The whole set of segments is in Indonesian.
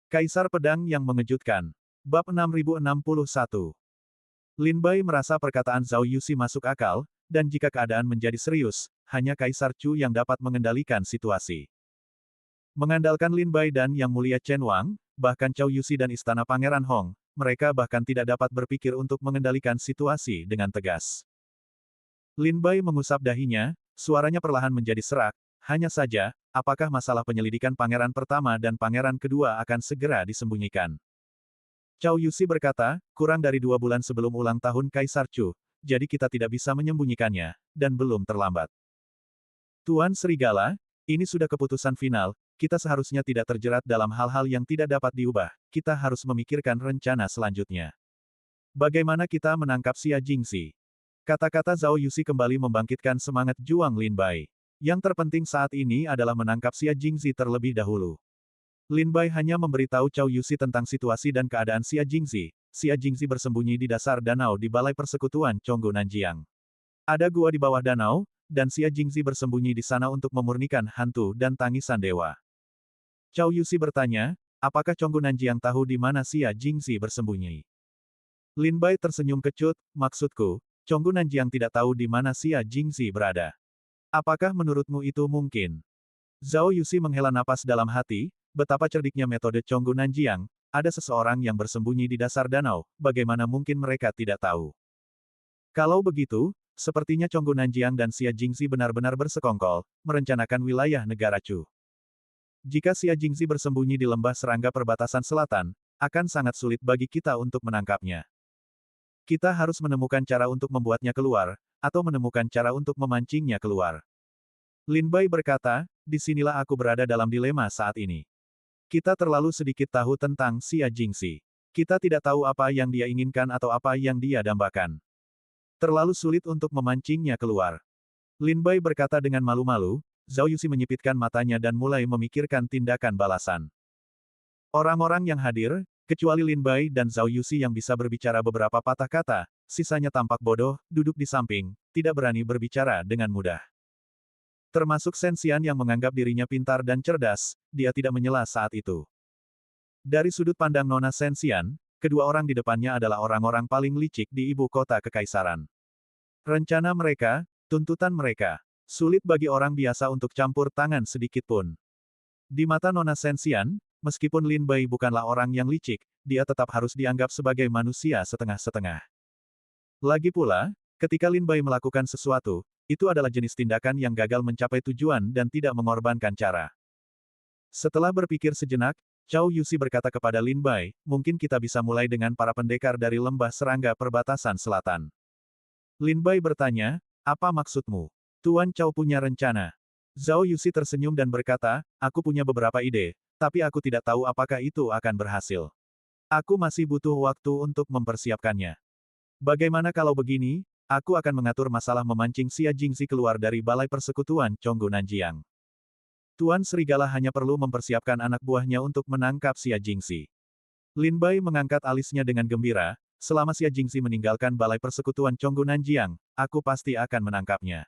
Kaisar Pedang yang Mengejutkan. Bab 6061. Lin Bai merasa perkataan Zhao Yuxi masuk akal, dan jika keadaan menjadi serius, hanya Kaisar Chu yang dapat mengendalikan situasi. Mengandalkan Lin Bai dan Yang Mulia Chen Wang, bahkan Cao Yuxi dan Istana Pangeran Hong, mereka bahkan tidak dapat berpikir untuk mengendalikan situasi dengan tegas. Lin Bai mengusap dahinya, suaranya perlahan menjadi serak, hanya saja, apakah masalah penyelidikan Pangeran Pertama dan Pangeran Kedua akan segera disembunyikan? Cao Yuxi berkata, kurang dari 2 bulan sebelum ulang tahun Kaisar Chu, jadi kita tidak bisa menyembunyikannya, dan belum terlambat. Tuan Serigala, ini sudah keputusan final, kita seharusnya tidak terjerat dalam hal-hal yang tidak dapat diubah, kita harus memikirkan rencana selanjutnya. Bagaimana kita menangkap Xia Jingxi? Kata-kata Zhao Yuxi kembali membangkitkan semangat juang Lin Bai. Yang terpenting saat ini adalah menangkap Xia Jingxi terlebih dahulu. Lin Bai hanya memberitahu Cao Yuxi tentang situasi dan keadaan Xia Jingxi. Xia Jingxi bersembunyi di dasar danau di Balai Persekutuan Chonggu Nanjiang. Ada gua di bawah danau, dan Xia Jingxi bersembunyi di sana untuk memurnikan hantu dan tangisan dewa. Cao Yuxi bertanya, apakah Chonggu Nanjiang tahu di mana Xia Jingxi bersembunyi? Lin Bai tersenyum kecut, maksudku, Chonggu Nanjiang tidak tahu di mana Xia Jingxi berada. Apakah menurutmu itu mungkin? Zhao Yuxi menghela napas dalam hati, betapa cerdiknya metode Chonggu Nanjiang, ada seseorang yang bersembunyi di dasar danau, bagaimana mungkin mereka tidak tahu? Kalau begitu, sepertinya Chonggu Nanjiang dan Xia Jingxi benar-benar bersekongkol, merencanakan wilayah negara Chu. Jika Xia Jingxi bersembunyi di lembah serangga perbatasan selatan, akan sangat sulit bagi kita untuk menangkapnya. Kita harus menemukan cara untuk membuatnya keluar, atau menemukan cara untuk memancingnya keluar. Lin Bai berkata, disinilah aku berada dalam dilema saat ini. Kita terlalu sedikit tahu tentang Xia Jingxi. Kita tidak tahu apa yang dia inginkan atau apa yang dia dambakan. Terlalu sulit untuk memancingnya keluar. Lin Bai berkata dengan malu-malu, Zhao Yuxi menyipitkan matanya dan mulai memikirkan tindakan balasan. Orang-orang yang hadir, kecuali Lin Bai dan Zhao Yuxi yang bisa berbicara beberapa patah kata, sisanya tampak bodoh, duduk di samping, tidak berani berbicara dengan mudah. Termasuk Shen Xian yang menganggap dirinya pintar dan cerdas, dia tidak menyela saat itu. Dari sudut pandang Nona Shen Xian, kedua orang di depannya adalah orang-orang paling licik di ibu kota kekaisaran. Rencana mereka, tuntutan mereka, sulit bagi orang biasa untuk campur tangan sedikit pun. Di mata Nona Shen Xian, meskipun Lin Bai bukanlah orang yang licik, dia tetap harus dianggap sebagai manusia setengah-setengah. Lagi pula, ketika Lin Bai melakukan sesuatu, itu adalah jenis tindakan yang gagal mencapai tujuan dan tidak mengorbankan cara. Setelah berpikir sejenak, Cao Yuxi berkata kepada Lin Bai, mungkin kita bisa mulai dengan para pendekar dari lembah serangga perbatasan selatan. Lin Bai bertanya, apa maksudmu? Tuan Cao punya rencana. Zhao Yuxi tersenyum dan berkata, aku punya beberapa ide, tapi aku tidak tahu apakah itu akan berhasil. Aku masih butuh waktu untuk mempersiapkannya. Bagaimana kalau begini, aku akan mengatur masalah memancing Xia Jingxi keluar dari Balai Persekutuan Chonggu Nanjiang. Tuan Serigala hanya perlu mempersiapkan anak buahnya untuk menangkap Xia Jingxi. Lin Bai mengangkat alisnya dengan gembira, selama Xia Jingxi meninggalkan Balai Persekutuan Chonggu Nanjiang, aku pasti akan menangkapnya.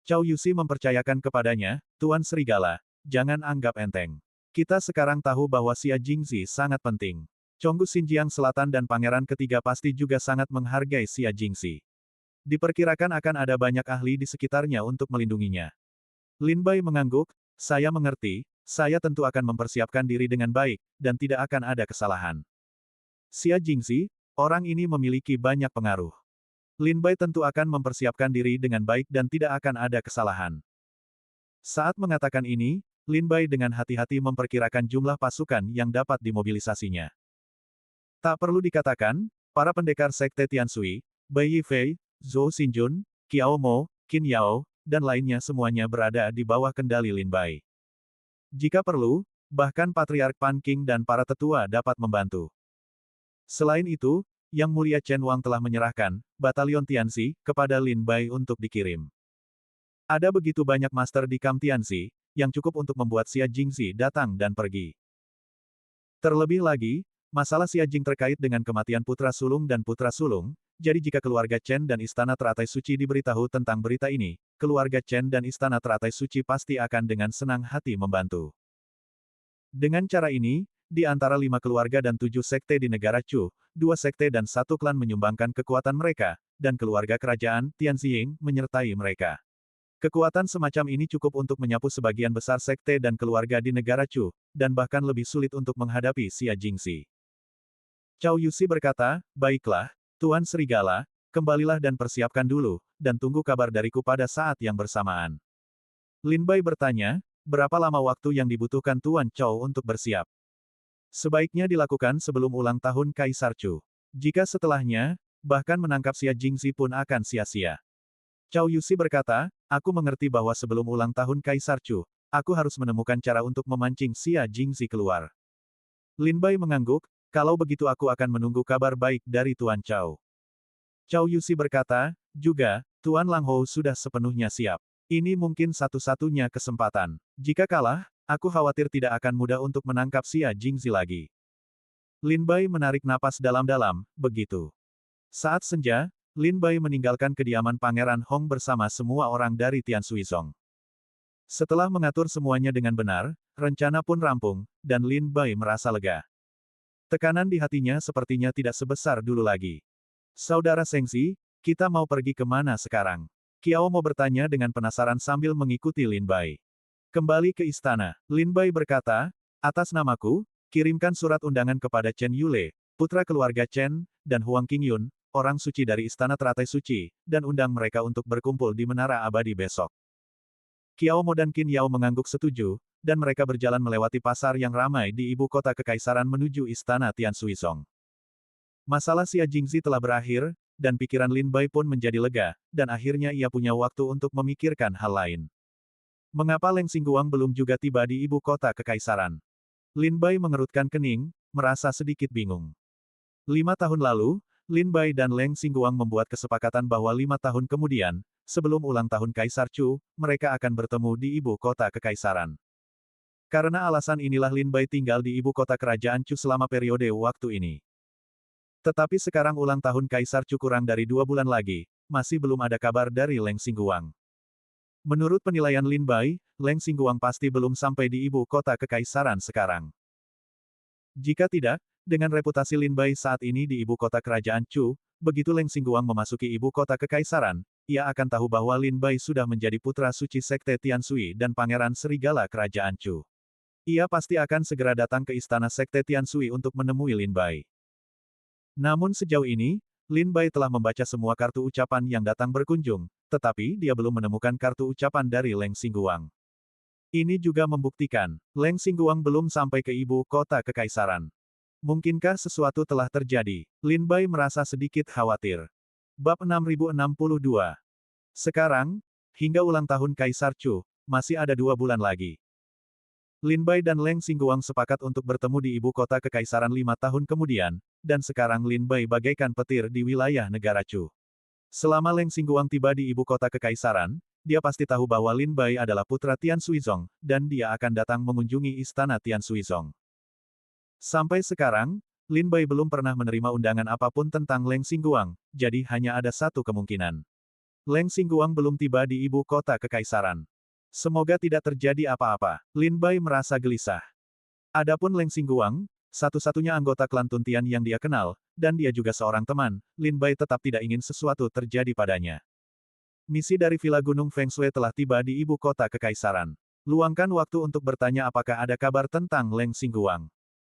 Cao Yuxi mempercayakan kepadanya, Tuan Serigala, jangan anggap enteng. Kita sekarang tahu bahwa Xia Jingxi sangat penting. Chonggu Xinjiang Selatan dan Pangeran Ketiga pasti juga sangat menghargai Xia Jingxi. Diperkirakan akan ada banyak ahli di sekitarnya untuk melindunginya. Lin Bai mengangguk, saya mengerti, saya tentu akan mempersiapkan diri dengan baik, dan tidak akan ada kesalahan. Xia Jingxi, orang ini memiliki banyak pengaruh. Lin Bai tentu akan mempersiapkan diri dengan baik dan tidak akan ada kesalahan. Saat mengatakan ini, Lin Bai dengan hati-hati memperkirakan jumlah pasukan yang dapat dimobilisasinya. Tak perlu dikatakan, para pendekar Sekte Tianshui, Bai Yifei, Zhou Xinjun, Qiao Mo, Qin Yao, dan lainnya semuanya berada di bawah kendali Lin Bai. Jika perlu, bahkan Patriark Pan Qing dan para tetua dapat membantu. Selain itu, Yang Mulia Chen Wang telah menyerahkan Batalion Tianxi kepada Lin Bai untuk dikirim. Ada begitu banyak master di Kam Tianxi, yang cukup untuk membuat Xia Jingxi datang dan pergi. Terlebih lagi, masalah Xia Jing terkait dengan kematian putra sulung dan putra sulung, jadi jika keluarga Chen dan Istana Teratai Suci diberitahu tentang berita ini, keluarga Chen dan Istana Teratai Suci pasti akan dengan senang hati membantu. Dengan cara ini, di antara 5 keluarga dan 7 sekte di negara Chu, 2 sekte dan 1 klan menyumbangkan kekuatan mereka, dan keluarga kerajaan Tianxing menyertai mereka. Kekuatan semacam ini cukup untuk menyapu sebagian besar sekte dan keluarga di negara Chu, dan bahkan lebih sulit untuk menghadapi Xia Jingxi. Cao Yuxi berkata, "Baiklah, Tuan Serigala, kembalilah dan persiapkan dulu, dan tunggu kabar dariku pada saat yang bersamaan." Lin Bai bertanya, "Berapa lama waktu yang dibutuhkan Tuan Chou untuk bersiap?" "Sebaiknya dilakukan sebelum ulang tahun Kaisar Chu. Jika setelahnya, bahkan menangkap Xia Jingxi pun akan sia-sia." Cao Yuxi berkata, "Aku mengerti bahwa sebelum ulang tahun Kaisar Chu, aku harus menemukan cara untuk memancing Xia Jingxi keluar." Lin Bai mengangguk, "Kalau begitu aku akan menunggu kabar baik dari Tuan Chou." Cao Yuxi berkata, "Juga, Tuan Lang Hou sudah sepenuhnya siap. Ini mungkin satu-satunya kesempatan. Jika kalah, aku khawatir tidak akan mudah untuk menangkap Xia Jingxi lagi." Lin Bai menarik napas dalam-dalam, begitu. Saat senja, Lin Bai meninggalkan kediaman Pangeran Hong bersama semua orang dari Tian Suizong. Setelah mengatur semuanya dengan benar, rencana pun rampung, dan Lin Bai merasa lega. Tekanan di hatinya sepertinya tidak sebesar dulu lagi. "Saudara Sengxi, kita mau pergi kemana sekarang?" Kiao mau bertanya dengan penasaran sambil mengikuti Lin Bai. "Kembali ke istana," Lin Bai berkata, "atas namaku, kirimkan surat undangan kepada Chen Yule, putra keluarga Chen, dan Huang Qingyun, orang suci dari Istana Teratai Suci, dan undang mereka untuk berkumpul di Menara Abadi besok." Kiao Mo dan Qin Yao mengangguk setuju, dan mereka berjalan melewati pasar yang ramai di ibu kota kekaisaran menuju Istana Tian Suizong. Masalah Xia Jingxi telah berakhir, dan pikiran Lin Bai pun menjadi lega, dan akhirnya ia punya waktu untuk memikirkan hal lain. Mengapa Leng Xingguang belum juga tiba di ibu kota kekaisaran? Lin Bai mengerutkan kening, merasa sedikit bingung. 5 tahun lalu, Lin Bai dan Leng Xingguang membuat kesepakatan bahwa 5 tahun kemudian, sebelum ulang tahun Kaisar Chu, mereka akan bertemu di ibu kota kekaisaran. Karena alasan inilah Lin Bai tinggal di ibu kota kerajaan Chu selama periode waktu ini. Tetapi sekarang ulang tahun Kaisar Chu kurang dari 2 bulan lagi, masih belum ada kabar dari Leng Xingguang. Menurut penilaian Lin Bai, Leng Xingguang pasti belum sampai di ibu kota kekaisaran sekarang. Jika tidak, dengan reputasi Lin Bai saat ini di ibu kota kerajaan Chu, begitu Leng Xingguang memasuki ibu kota kekaisaran, ia akan tahu bahwa Lin Bai sudah menjadi putra suci Sekte Tiansui dan Pangeran Serigala Kerajaan Chu. Ia pasti akan segera datang ke istana Sekte Tiansui untuk menemui Lin Bai. Namun sejauh ini, Lin Bai telah membaca semua kartu ucapan yang datang berkunjung, tetapi dia belum menemukan kartu ucapan dari Leng Xingguang. Ini juga membuktikan, Leng Xingguang belum sampai ke ibu kota kekaisaran. Mungkinkah sesuatu telah terjadi? Lin Bai merasa sedikit khawatir. Bab 6062. Sekarang, hingga ulang tahun Kaisar Chu, masih ada 2 bulan lagi. Lin Bai dan Leng Xingguang sepakat untuk bertemu di ibu kota kekaisaran 5 tahun kemudian, dan sekarang Lin Bai bagaikan petir di wilayah negara Chu. Selama Leng Xingguang tiba di ibu kota kekaisaran, dia pasti tahu bahwa Lin Bai adalah putra Tian Suizong, dan dia akan datang mengunjungi istana Tian Suizong. Sampai sekarang, Lin Bai belum pernah menerima undangan apapun tentang Leng Xingguang, jadi hanya ada satu kemungkinan. Leng Xingguang belum tiba di ibu kota kekaisaran. Semoga tidak terjadi apa-apa. Lin Bai merasa gelisah. Adapun Leng Xingguang, satu-satunya anggota klan Tuntian yang dia kenal, dan dia juga seorang teman, Lin Bai tetap tidak ingin sesuatu terjadi padanya. Misi dari Villa Gunung Feng Shui telah tiba di ibu kota kekaisaran. Luangkan waktu untuk bertanya apakah ada kabar tentang Leng Xingguang.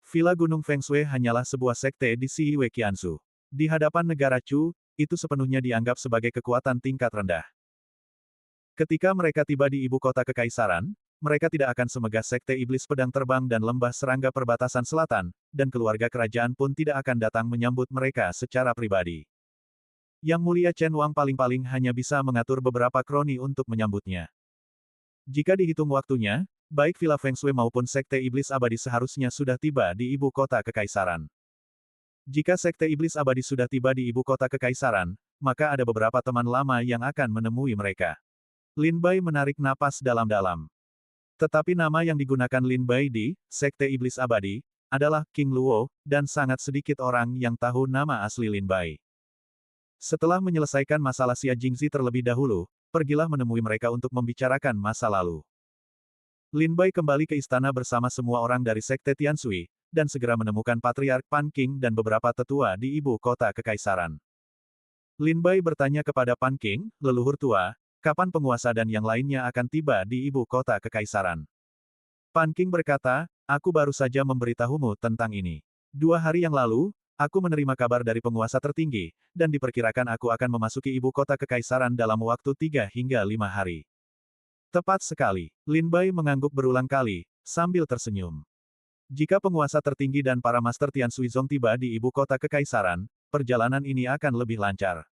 Villa Gunung Feng Shui hanyalah sebuah sekte di Siwe Qianzu. Di hadapan negara Chu, itu sepenuhnya dianggap sebagai kekuatan tingkat rendah. Ketika mereka tiba di ibu kota kekaisaran, mereka tidak akan semegah sekte iblis pedang terbang dan lembah serangga perbatasan selatan, dan keluarga kerajaan pun tidak akan datang menyambut mereka secara pribadi. Yang Mulia Chen Wang paling-paling hanya bisa mengatur beberapa kroni untuk menyambutnya. Jika dihitung waktunya, baik Villa Feng Shui maupun sekte iblis abadi seharusnya sudah tiba di ibu kota kekaisaran. Jika sekte iblis abadi sudah tiba di ibu kota kekaisaran, maka ada beberapa teman lama yang akan menemui mereka. Lin Bai menarik napas dalam-dalam. Tetapi nama yang digunakan Lin Bai di Sekte Iblis Abadi adalah King Luo, dan sangat sedikit orang yang tahu nama asli Lin Bai. Setelah menyelesaikan masalah Xia Jingxi terlebih dahulu, pergilah menemui mereka untuk membicarakan masa lalu. Lin Bai kembali ke istana bersama semua orang dari Sekte Tiansui, dan segera menemukan Patriark Pan King dan beberapa tetua di ibu kota kekaisaran. Lin Bai bertanya kepada Pan King, leluhur tua, kapan penguasa dan yang lainnya akan tiba di ibu kota kekaisaran. Pan King berkata, aku baru saja memberitahumu tentang ini. 2 hari yang lalu, aku menerima kabar dari penguasa tertinggi, dan diperkirakan aku akan memasuki ibu kota kekaisaran dalam waktu 3 hingga 5 hari. Tepat sekali. Lin Bai mengangguk berulang kali, sambil tersenyum. Jika penguasa tertinggi dan para Master Tian Suizong tiba di ibu kota kekaisaran, perjalanan ini akan lebih lancar.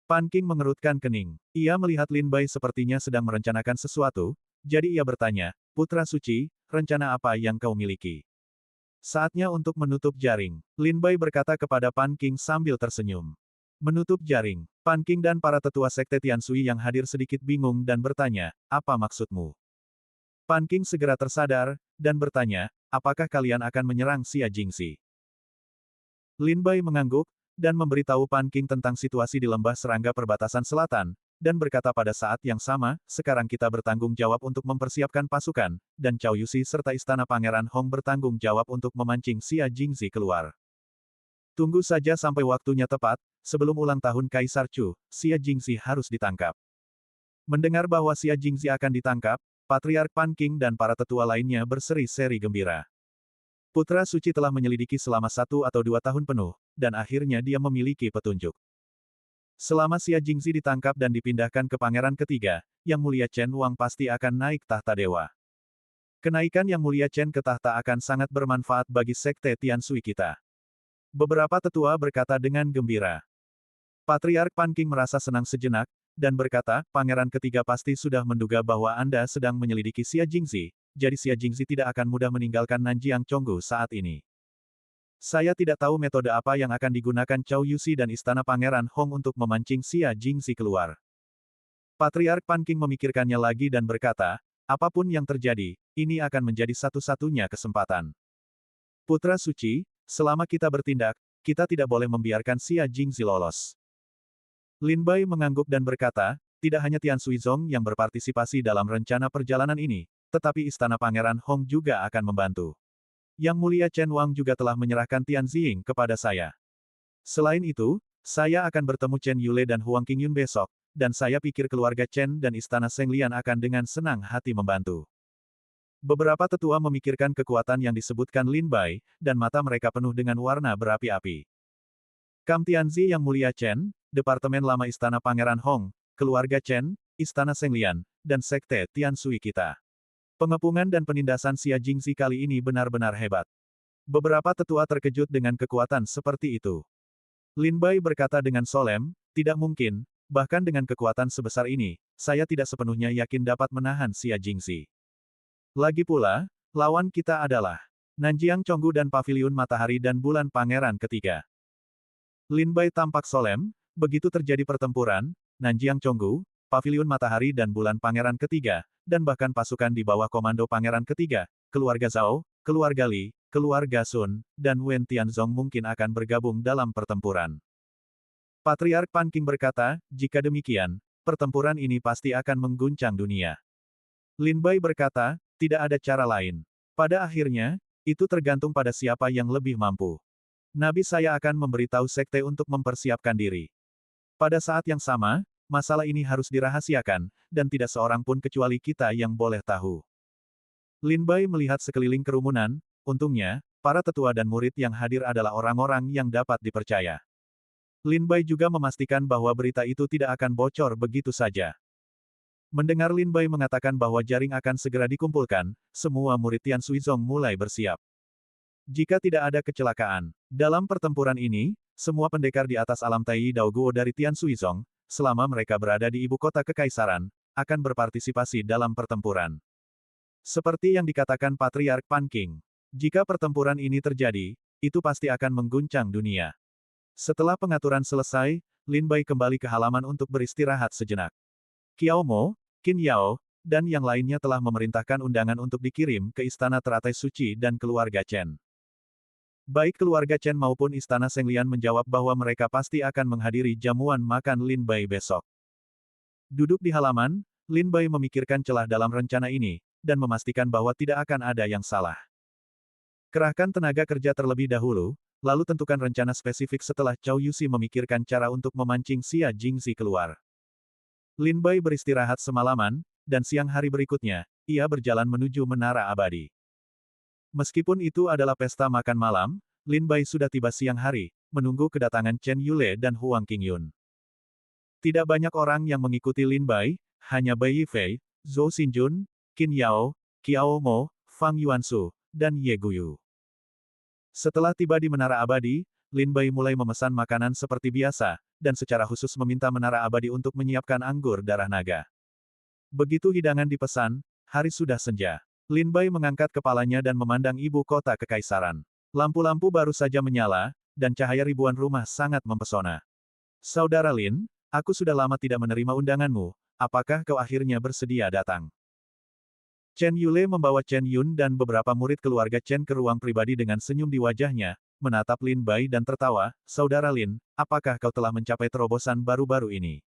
Pan King mengerutkan kening. Ia melihat Lin Bai sepertinya sedang merencanakan sesuatu, jadi ia bertanya, Putra Suci, rencana apa yang kau miliki? Saatnya untuk menutup jaring. Lin Bai berkata kepada Pan King sambil tersenyum. Menutup jaring. Pan King dan para tetua sekte Tian Sui yang hadir sedikit bingung dan bertanya, apa maksudmu? Pan King segera tersadar, dan bertanya, apakah kalian akan menyerang Xia Jingxi? Lin Bai mengangguk, dan memberitahu Pan King tentang situasi di lembah serangga perbatasan selatan, dan berkata pada saat yang sama, sekarang kita bertanggung jawab untuk mempersiapkan pasukan, dan Cao Yuxi serta Istana Pangeran Hong bertanggung jawab untuk memancing Xia Jingxi keluar. Tunggu saja sampai waktunya tepat, sebelum ulang tahun Kaisar Chu, Xia Jingxi harus ditangkap. Mendengar bahwa Xia Jingxi akan ditangkap, Patriark Pan King dan para tetua lainnya berseri-seri gembira. Putra Suci telah menyelidiki selama 1 atau 2 tahun penuh, dan akhirnya dia memiliki petunjuk. Selama Xia Jingxi ditangkap dan dipindahkan ke Pangeran ketiga, Yang Mulia Chen Wang pasti akan naik tahta dewa. Kenaikan Yang Mulia Chen ke tahta akan sangat bermanfaat bagi sekte Tian Sui kita. Beberapa tetua berkata dengan gembira. Patriark Pan King merasa senang sejenak, dan berkata, Pangeran ketiga pasti sudah menduga bahwa Anda sedang menyelidiki Xia Jingxi, jadi Xia Jingxi tidak akan mudah meninggalkan Nanjiang Chonggu saat ini. Saya tidak tahu metode apa yang akan digunakan Cao Yuxi dan Istana Pangeran Hong untuk memancing Xia Jingxi keluar. Patriark Pan King memikirkannya lagi dan berkata, apapun yang terjadi, ini akan menjadi satu-satunya kesempatan. Putra Suci, selama kita bertindak, kita tidak boleh membiarkan Xia Jingxi lolos. Lin Bai mengangguk dan berkata, tidak hanya Tian Suizong yang berpartisipasi dalam rencana perjalanan ini, tetapi Istana Pangeran Hong juga akan membantu. Yang Mulia Chen Wang juga telah menyerahkan Tian Ziying kepada saya. Selain itu, saya akan bertemu Chen Yule dan Huang Qingyun besok, dan saya pikir keluarga Chen dan Istana Seng Lian akan dengan senang hati membantu. Beberapa tetua memikirkan kekuatan yang disebutkan Lin Bai, dan mata mereka penuh dengan warna berapi-api. Kam Tianzi Yang Mulia Chen, Departemen Lama Istana Pangeran Hong, Keluarga Chen, Istana Seng Lian, dan Sekte Tian Sui kita. Pengepungan dan penindasan Xia Jingxi kali ini benar-benar hebat. Beberapa tetua terkejut dengan kekuatan seperti itu. Lin Bai berkata dengan solemn, tidak mungkin, bahkan dengan kekuatan sebesar ini, saya tidak sepenuhnya yakin dapat menahan Xia Jingxi. Lagi pula, lawan kita adalah Nanjiang Chonggu dan Paviliun Matahari dan Bulan Pangeran ketiga. Lin Bai tampak solemn, begitu terjadi pertempuran, Nanjiang Chonggu, Paviliun Matahari dan Bulan Pangeran ketiga, dan bahkan pasukan di bawah komando Pangeran ketiga, keluarga Zhao, keluarga Li, keluarga Sun, dan Wen Tianzong mungkin akan bergabung dalam pertempuran. Patriark Pan King berkata, jika demikian, pertempuran ini pasti akan mengguncang dunia. Lin Bai berkata, tidak ada cara lain. Pada akhirnya, itu tergantung pada siapa yang lebih mampu. Nabi saya akan memberitahu sekte untuk mempersiapkan diri. Pada saat yang sama, masalah ini harus dirahasiakan, dan tidak seorang pun kecuali kita yang boleh tahu. Lin Bai melihat sekeliling kerumunan, untungnya, para tetua dan murid yang hadir adalah orang-orang yang dapat dipercaya. Lin Bai juga memastikan bahwa berita itu tidak akan bocor begitu saja. Mendengar Lin Bai mengatakan bahwa jaring akan segera dikumpulkan, semua murid Tian Suizong mulai bersiap. Jika tidak ada kecelakaan, dalam pertempuran ini, semua pendekar di atas alam Tai Dao Guo dari Tian Suizong, selama mereka berada di ibu kota kekaisaran, akan berpartisipasi dalam pertempuran. Seperti yang dikatakan Patriark Pan King, jika pertempuran ini terjadi, itu pasti akan mengguncang dunia. Setelah pengaturan selesai, Lin Bai kembali ke halaman untuk beristirahat sejenak. Qiao Mo, Qin Yao, dan yang lainnya telah memerintahkan undangan untuk dikirim ke Istana Teratai Suci dan keluarga Chen. Baik keluarga Chen maupun Istana Seng Lian menjawab bahwa mereka pasti akan menghadiri jamuan makan Lin Bai besok. Duduk di halaman, Lin Bai memikirkan celah dalam rencana ini, dan memastikan bahwa tidak akan ada yang salah. Kerahkan tenaga kerja terlebih dahulu, lalu tentukan rencana spesifik setelah Chow Yusi memikirkan cara untuk memancing Xia Jingzi keluar. Lin Bai beristirahat semalaman, dan siang hari berikutnya, ia berjalan menuju Menara Abadi. Meskipun itu adalah pesta makan malam, Lin Bai sudah tiba siang hari, menunggu kedatangan Chen Yule dan Huang Qingyun. Tidak banyak orang yang mengikuti Lin Bai, hanya Bai Yifei, Zhou Xinjun, Qin Yao, Qiao Mo, Fang Yuansu, dan Ye Guyu. Setelah tiba di Menara Abadi, Lin Bai mulai memesan makanan seperti biasa, dan secara khusus meminta Menara Abadi untuk menyiapkan anggur darah naga. Begitu hidangan dipesan, hari sudah senja. Lin Bai mengangkat kepalanya dan memandang ibu kota kekaisaran. Lampu-lampu baru saja menyala, dan cahaya ribuan rumah sangat mempesona. Saudara Lin, aku sudah lama tidak menerima undanganmu, apakah kau akhirnya bersedia datang? Chen Yule membawa Chen Yun dan beberapa murid keluarga Chen ke ruang pribadi dengan senyum di wajahnya, menatap Lin Bai dan tertawa, Saudara Lin, apakah kau telah mencapai terobosan baru-baru ini?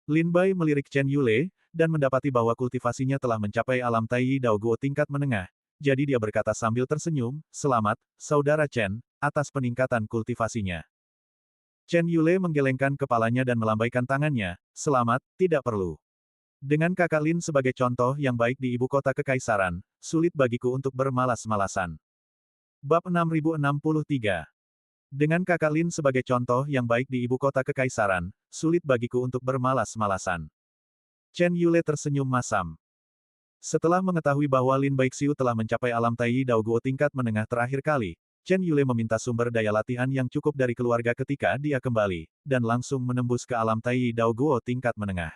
Lin Bai melirik Chen Yule, dan mendapati bahwa kultivasinya telah mencapai alam Taiyi Dao Guo tingkat menengah, jadi dia berkata sambil tersenyum, Selamat, Saudara Chen, atas peningkatan kultivasinya. Chen Yule menggelengkan kepalanya dan melambaikan tangannya, Selamat, tidak perlu. Dengan kakak Lin sebagai contoh yang baik di ibu kota kekaisaran, sulit bagiku untuk bermalas-malasan. Bab 6063. Dengan kakak Lin sebagai contoh yang baik di ibu kota kekaisaran, sulit bagiku untuk bermalas-malasan. Chen Yule tersenyum masam. Setelah mengetahui bahwa Lin Baixiu telah mencapai alam Taiyi Dao Guo tingkat menengah terakhir kali, Chen Yule meminta sumber daya latihan yang cukup dari keluarga ketika dia kembali, dan langsung menembus ke alam Taiyi Dao Guo tingkat menengah.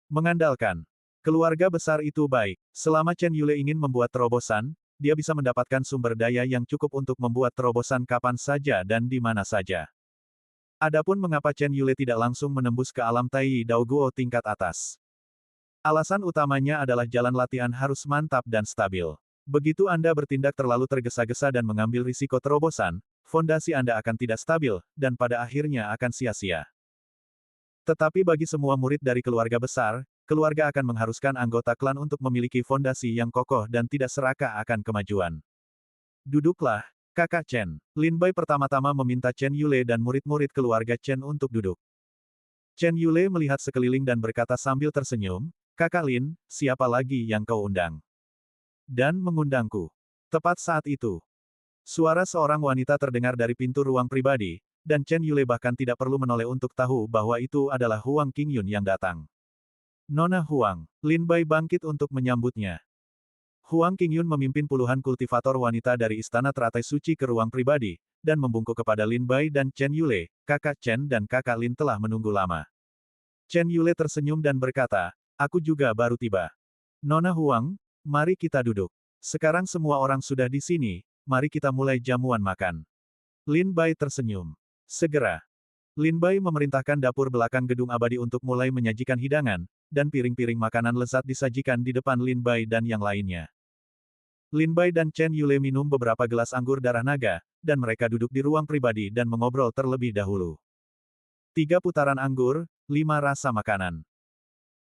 Mengandalkan keluarga besar itu baik. Selama Chen Yule ingin membuat terobosan, dia bisa mendapatkan sumber daya yang cukup untuk membuat terobosan kapan saja dan di mana saja. Adapun mengapa Chen Yule tidak langsung menembus ke alam Taiyi Dao Guo tingkat atas. Alasan utamanya adalah jalan latihan harus mantap dan stabil. Begitu Anda bertindak terlalu tergesa-gesa dan mengambil risiko terobosan, fondasi Anda akan tidak stabil, dan pada akhirnya akan sia-sia. Tetapi bagi semua murid dari keluarga besar, keluarga akan mengharuskan anggota klan untuk memiliki fondasi yang kokoh dan tidak serakah akan kemajuan. Duduklah, kakak Chen. Lin Bai pertama-tama meminta Chen Yule dan murid-murid keluarga Chen untuk duduk. Chen Yule melihat sekeliling dan berkata sambil tersenyum, Kakak Lin, siapa lagi yang kau undang? Dan mengundangku. Tepat saat itu, suara seorang wanita terdengar dari pintu ruang pribadi, dan Chen Yule bahkan tidak perlu menoleh untuk tahu bahwa itu adalah Huang Qingyun yang datang. Nona Huang, Lin Bai bangkit untuk menyambutnya. Huang Qingyun memimpin puluhan kultivator wanita dari Istana Teratai Suci ke ruang pribadi, dan membungkuk kepada Lin Bai dan Chen Yule, kakak Chen dan kakak Lin telah menunggu lama. Chen Yule tersenyum dan berkata, aku juga baru tiba. Nona Huang, mari kita duduk. Sekarang semua orang sudah di sini, mari kita mulai jamuan makan. Lin Bai tersenyum. Segera. Lin Bai memerintahkan dapur belakang gedung abadi untuk mulai menyajikan hidangan, dan piring-piring makanan lezat disajikan di depan Lin Bai dan yang lainnya. Lin Bai dan Chen Yule minum beberapa gelas anggur darah naga, dan mereka duduk di ruang pribadi dan mengobrol terlebih dahulu. 3 putaran anggur, 5 rasa makanan.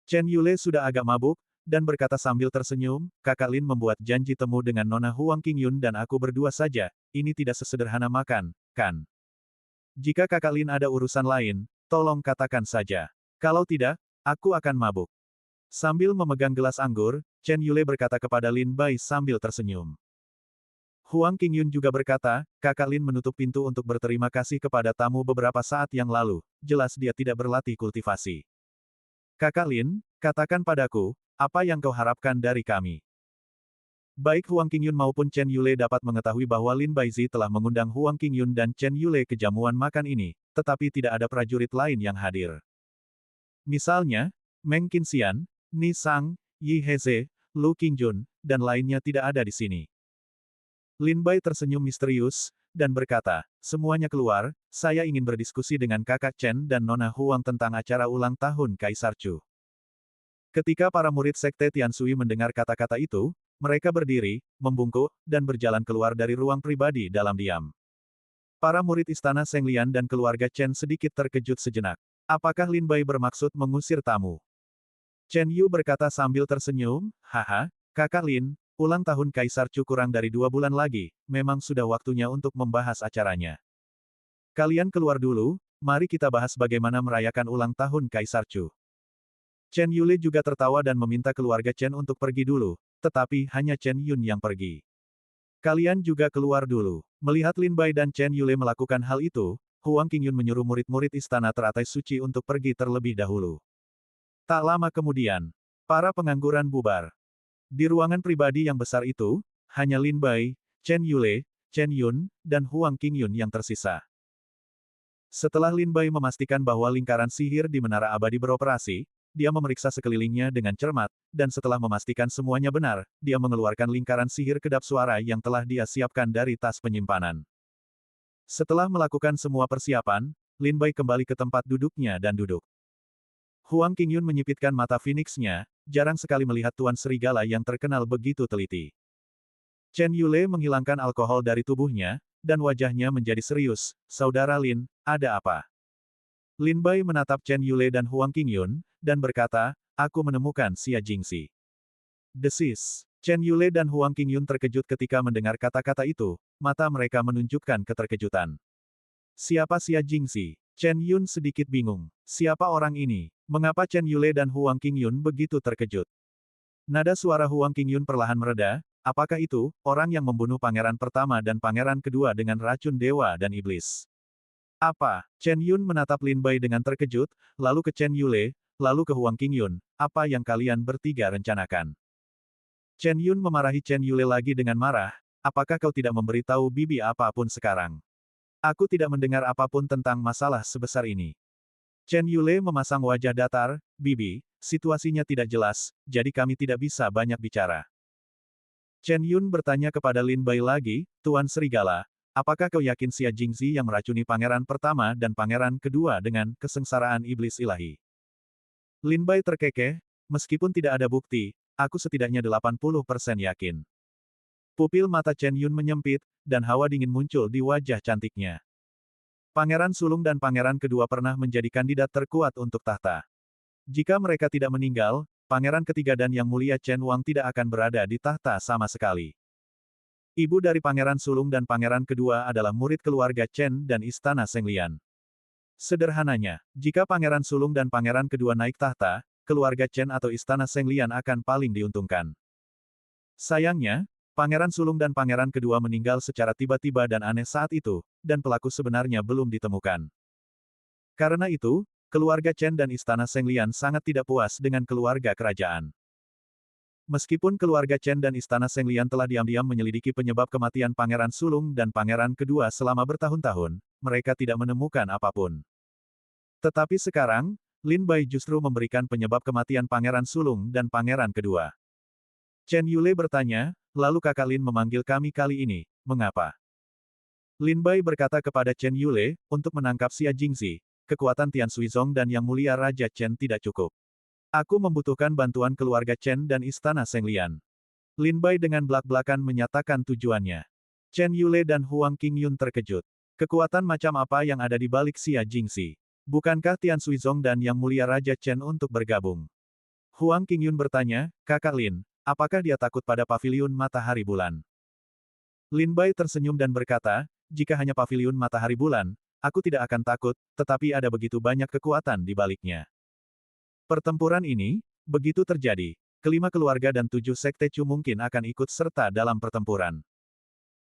Chen Yule sudah agak mabuk, dan berkata sambil tersenyum, Kakak Lin membuat janji temu dengan Nona Huang Qingyun dan aku berdua saja, ini tidak sesederhana makan, kan? Jika Kakak Lin ada urusan lain, tolong katakan saja. Kalau tidak, aku akan mabuk. Sambil memegang gelas anggur, Chen Yule berkata kepada Lin Bai sambil tersenyum. Huang Qingyun juga berkata, Kakak Lin menutup pintu untuk berterima kasih kepada tamu beberapa saat yang lalu, jelas dia tidak berlatih kultivasi. Kakak Lin, katakan padaku, apa yang kau harapkan dari kami? Baik Huang Qingyun maupun Chen Yule dapat mengetahui bahwa Lin Baizi telah mengundang Huang Qingyun dan Chen Yule ke jamuan makan ini, tetapi tidak ada prajurit lain yang hadir. Misalnya, Meng Qinxian, Ni Sang, Yi Heze, Lu Qingjun, dan lainnya tidak ada di sini. Lin Bai tersenyum misterius, dan berkata, semuanya keluar, saya ingin berdiskusi dengan kakak Chen dan Nona Huang tentang acara ulang tahun Kaisar Chu. Ketika para murid Sekte Tianshui mendengar kata-kata itu, mereka berdiri, membungkuk, dan berjalan keluar dari ruang pribadi dalam diam. Para murid Istana Senglian dan keluarga Chen sedikit terkejut sejenak. Apakah Lin Bai bermaksud mengusir tamu? Chen Yu berkata sambil tersenyum, haha, Kakak Lin, ulang tahun Kaisar Chu kurang dari 2 bulan lagi, memang sudah waktunya untuk membahas acaranya. Kalian keluar dulu, mari kita bahas bagaimana merayakan ulang tahun Kaisar Chu. Chen Yule juga tertawa dan meminta keluarga Chen untuk pergi dulu, tetapi hanya Chen Yun yang pergi. Kalian juga keluar dulu. Melihat Lin Bai dan Chen Yule melakukan hal itu, Huang Qingyun menyuruh murid-murid istana teratai suci untuk pergi terlebih dahulu. Tak lama kemudian, para pengangguran bubar. Di ruangan pribadi yang besar itu, hanya Lin Bai, Chen Yule, Chen Yun, dan Huang Qingyun yang tersisa. Setelah Lin Bai memastikan bahwa lingkaran sihir di Menara Abadi beroperasi, dia memeriksa sekelilingnya dengan cermat, dan setelah memastikan semuanya benar, dia mengeluarkan lingkaran sihir kedap suara yang telah dia siapkan dari tas penyimpanan. Setelah melakukan semua persiapan, Lin Bai kembali ke tempat duduknya dan duduk. Huang Qingyun menyipitkan mata Phoenix-nya, jarang sekali melihat Tuan Serigala yang terkenal begitu teliti. Chen Yule menghilangkan alkohol dari tubuhnya, dan wajahnya menjadi serius. Saudara Lin, ada apa? Lin Bai menatap Chen Yule dan Huang Qingyun, dan berkata, aku menemukan Xia Jingxi. Desis. Chen Yule dan Huang Qingyun terkejut ketika mendengar kata-kata itu, mata mereka menunjukkan keterkejutan. Siapa Xia Jingxi? Chen Yun sedikit bingung. Siapa orang ini? Mengapa Chen Yule dan Huang Qingyun begitu terkejut? Nada suara Huang Qingyun perlahan mereda, apakah itu, orang yang membunuh pangeran pertama dan pangeran kedua dengan racun dewa dan iblis? Apa? Chen Yun menatap Lin Bai dengan terkejut, lalu ke Chen Yule, lalu ke Huang Qingyun, apa yang kalian bertiga rencanakan? Chen Yun memarahi Chen Yule lagi dengan marah, apakah kau tidak memberitahu Bibi apapun sekarang? Aku tidak mendengar apapun tentang masalah sebesar ini. Chen Yule memasang wajah datar, Bibi, situasinya tidak jelas, jadi kami tidak bisa banyak bicara. Chen Yun bertanya kepada Lin Bai lagi, Tuan Serigala, apakah kau yakin Xia Jingxi yang meracuni pangeran pertama dan pangeran kedua dengan kesengsaraan iblis ilahi? Lin Bai terkekeh, meskipun tidak ada bukti, aku setidaknya 80% yakin. Pupil mata Chen Yun menyempit, dan hawa dingin muncul di wajah cantiknya. Pangeran sulung dan pangeran kedua pernah menjadi kandidat terkuat untuk tahta. Jika mereka tidak meninggal, pangeran ketiga dan yang mulia Chen Wang tidak akan berada di tahta sama sekali. Ibu dari pangeran sulung dan pangeran kedua adalah murid keluarga Chen dan istana Senglian. Sederhananya, jika pangeran sulung dan pangeran kedua naik tahta, keluarga Chen atau istana Senglian akan paling diuntungkan. Sayangnya, pangeran sulung dan pangeran kedua meninggal secara tiba-tiba dan aneh saat itu, dan pelaku sebenarnya belum ditemukan. Karena itu, keluarga Chen dan istana Senglian sangat tidak puas dengan keluarga kerajaan. Meskipun keluarga Chen dan istana Senglian telah diam-diam menyelidiki penyebab kematian pangeran sulung dan pangeran kedua selama bertahun-tahun, mereka tidak menemukan apapun. Tetapi sekarang, Lin Bai justru memberikan penyebab kematian pangeran sulung dan pangeran kedua. Chen Yule bertanya, lalu kakak Lin memanggil kami kali ini, mengapa? Lin Bai berkata kepada Chen Yule, untuk menangkap Xia Jingxi, kekuatan Tian Suizong dan Yang Mulia Raja Chen tidak cukup. Aku membutuhkan bantuan keluarga Chen dan istana Senglian. Lin Bai dengan belak-belakan menyatakan tujuannya. Chen Yule dan Huang Qingyun terkejut. Kekuatan macam apa yang ada di balik Xia Jingxi? Bukankah Tian Suizong dan Yang Mulia Raja Chen untuk bergabung? Huang Qingyun bertanya, kakak Lin, apakah dia takut pada paviliun matahari bulan? Lin Bai tersenyum dan berkata, jika hanya paviliun matahari bulan, aku tidak akan takut, tetapi ada begitu banyak kekuatan di baliknya. Pertempuran ini, begitu terjadi, kelima keluarga dan 7 sekte Chu mungkin akan ikut serta dalam pertempuran.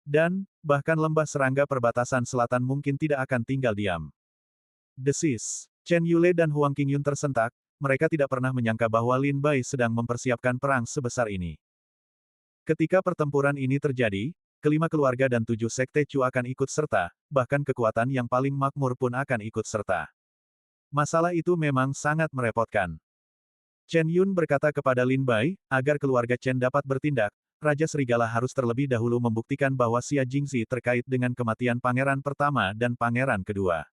Dan, bahkan lembah serangga perbatasan selatan mungkin tidak akan tinggal diam. Desis. Chen Yule dan Huang Qingyun tersentak, mereka tidak pernah menyangka bahwa Lin Bai sedang mempersiapkan perang sebesar ini. Ketika pertempuran ini terjadi, kelima keluarga dan 7 sekte Chu akan ikut serta, bahkan kekuatan yang paling makmur pun akan ikut serta. Masalah itu memang sangat merepotkan. Chen Yun berkata kepada Lin Bai, agar keluarga Chen dapat bertindak, Raja Serigala harus terlebih dahulu membuktikan bahwa Xia Jingxi terkait dengan kematian pangeran pertama dan pangeran kedua.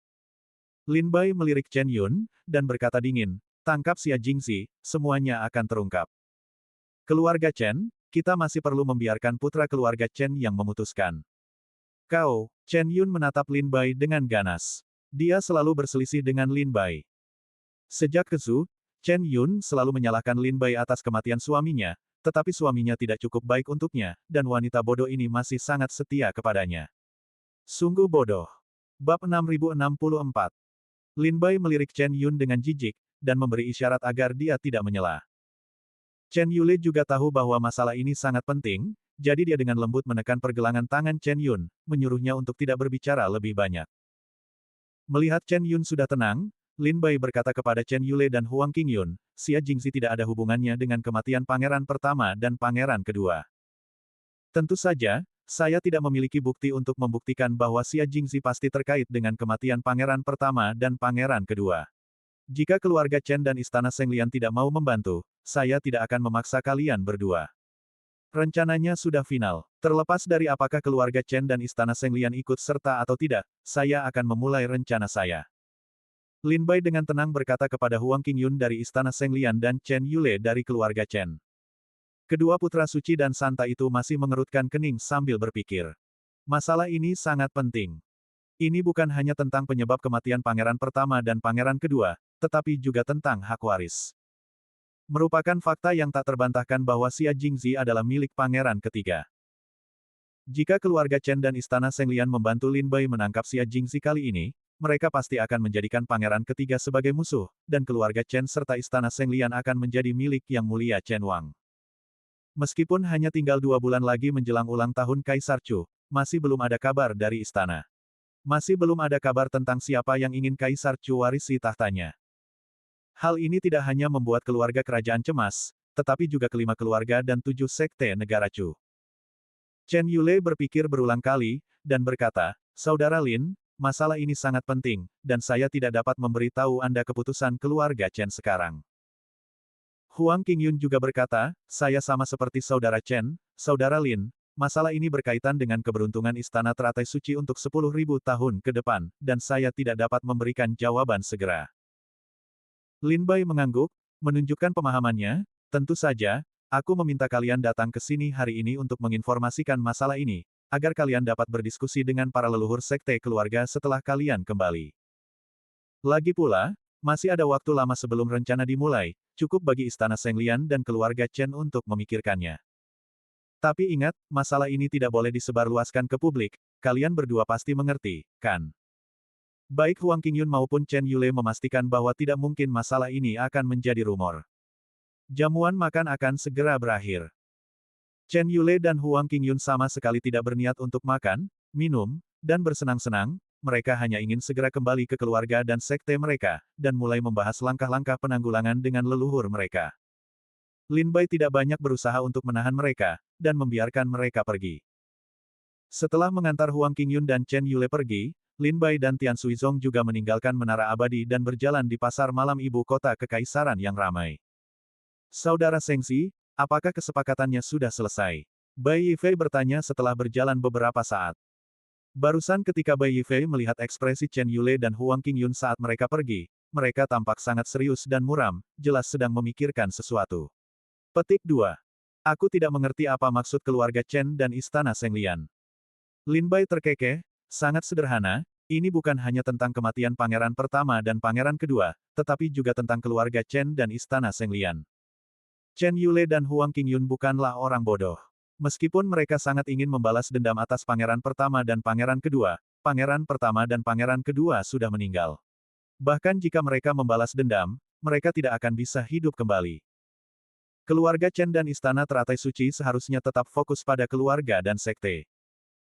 Lin Bai melirik Chen Yun, dan berkata dingin, tangkap Xia Jingxi, semuanya akan terungkap. Keluarga Chen, kita masih perlu membiarkan putra keluarga Chen yang memutuskan. Kau, Chen Yun menatap Lin Bai dengan ganas. Dia selalu berselisih dengan Lin Bai. Sejak Kezu, Chen Yun selalu menyalahkan Lin Bai atas kematian suaminya, tetapi suaminya tidak cukup baik untuknya, dan wanita bodoh ini masih sangat setia kepadanya. Sungguh bodoh. Bab 6064. Lin Bai melirik Chen Yun dengan jijik, dan memberi isyarat agar dia tidak menyela. Chen Yule juga tahu bahwa masalah ini sangat penting, jadi dia dengan lembut menekan pergelangan tangan Chen Yun, menyuruhnya untuk tidak berbicara lebih banyak. Melihat Chen Yun sudah tenang, Lin Bai berkata kepada Chen Yule dan Huang Qingyun, Xia Jingxi tidak ada hubungannya dengan kematian pangeran pertama dan pangeran kedua. Tentu saja, saya tidak memiliki bukti untuk membuktikan bahwa Xia Jingxi pasti terkait dengan kematian pangeran pertama dan pangeran kedua. Jika keluarga Chen dan Istana Senglian tidak mau membantu, saya tidak akan memaksa kalian berdua. Rencananya sudah final. Terlepas dari apakah keluarga Chen dan Istana Senglian ikut serta atau tidak, saya akan memulai rencana saya. Lin Bai dengan tenang berkata kepada Huang Qingyun dari Istana Senglian dan Chen Yule dari keluarga Chen. Kedua putra suci dan santa itu masih mengerutkan kening sambil berpikir. Masalah ini sangat penting. Ini bukan hanya tentang penyebab kematian pangeran pertama dan pangeran kedua, tetapi juga tentang hak waris. Merupakan fakta yang tak terbantahkan bahwa Xia Jingxi adalah milik pangeran ketiga. Jika keluarga Chen dan Istana Senglian membantu Lin Bai menangkap Xia Jingxi kali ini, mereka pasti akan menjadikan pangeran ketiga sebagai musuh, dan keluarga Chen serta Istana Senglian akan menjadi milik Yang Mulia Chen Wang. Meskipun hanya tinggal 2 bulan lagi menjelang ulang tahun Kaisar Chu, masih belum ada kabar dari istana. Masih belum ada kabar tentang siapa yang ingin Kaisar Chu warisi tahtanya. Hal ini tidak hanya membuat keluarga kerajaan cemas, tetapi juga kelima keluarga dan 7 sekte negara Chu. Chen Yule berpikir berulang kali, dan berkata, Saudara Lin, masalah ini sangat penting, dan saya tidak dapat memberitahu Anda keputusan keluarga Chen sekarang. Huang Qingyun juga berkata, saya sama seperti Saudara Chen, Saudara Lin, masalah ini berkaitan dengan keberuntungan Istana Teratai Suci untuk 10.000 tahun ke depan, dan saya tidak dapat memberikan jawaban segera. Lin Bai mengangguk, menunjukkan pemahamannya, tentu saja, aku meminta kalian datang ke sini hari ini untuk menginformasikan masalah ini, agar kalian dapat berdiskusi dengan para leluhur sekte keluarga setelah kalian kembali. Lagi pula, masih ada waktu lama sebelum rencana dimulai, cukup bagi Istana Senglian dan keluarga Chen untuk memikirkannya. Tapi ingat, masalah ini tidak boleh disebarluaskan ke publik, kalian berdua pasti mengerti, kan? Baik Huang Qingyun maupun Chen Yule memastikan bahwa tidak mungkin masalah ini akan menjadi rumor. Jamuan makan akan segera berakhir. Chen Yule dan Huang Qingyun sama sekali tidak berniat untuk makan, minum, dan bersenang-senang, mereka hanya ingin segera kembali ke keluarga dan sekte mereka, dan mulai membahas langkah-langkah penanggulangan dengan leluhur mereka. Lin Bai tidak banyak berusaha untuk menahan mereka, dan membiarkan mereka pergi. Setelah mengantar Huang Qingyun dan Chen Yule pergi, Lin Bai dan Tian Suizong juga meninggalkan Menara Abadi dan berjalan di pasar malam ibu kota kekaisaran yang ramai. Saudara Sengxi, apakah kesepakatannya sudah selesai? Bai Yifei bertanya setelah berjalan beberapa saat. Barusan ketika Bai Yifei melihat ekspresi Chen Yule dan Huang Qingyun saat mereka pergi, mereka tampak sangat serius dan muram, jelas sedang memikirkan sesuatu. Petik 2. Aku tidak mengerti apa maksud keluarga Chen dan Istana Senglian. Lin Bai terkekeh, sangat sederhana, ini bukan hanya tentang kematian pangeran pertama dan pangeran kedua, tetapi juga tentang keluarga Chen dan Istana Senglian. Chen Yule dan Huang Qingyun bukanlah orang bodoh. Meskipun mereka sangat ingin membalas dendam atas pangeran pertama dan pangeran kedua, pangeran pertama dan pangeran kedua sudah meninggal. Bahkan jika mereka membalas dendam, mereka tidak akan bisa hidup kembali. Keluarga Chen dan Istana Teratai Suci seharusnya tetap fokus pada keluarga dan sekte.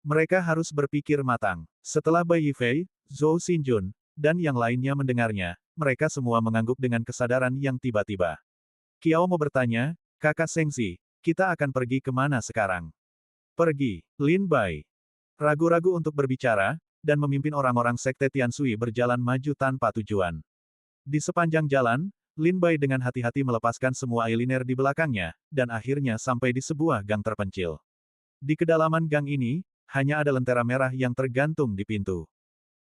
Mereka harus berpikir matang. Setelah Bai Yifei, Zhou Xinjun, dan yang lainnya mendengarnya, mereka semua mengangguk dengan kesadaran yang tiba-tiba. Kiao mau bertanya, Kakak Sengxi, kita akan pergi kemana sekarang? Pergi, Lin Bai. Ragu-ragu untuk berbicara, dan memimpin orang-orang sekte Tianshui berjalan maju tanpa tujuan. Di sepanjang jalan, Lin Bai dengan hati-hati melepaskan semua eyeliner di belakangnya, dan akhirnya sampai di sebuah gang terpencil. Di kedalaman gang ini, hanya ada lentera merah yang tergantung di pintu.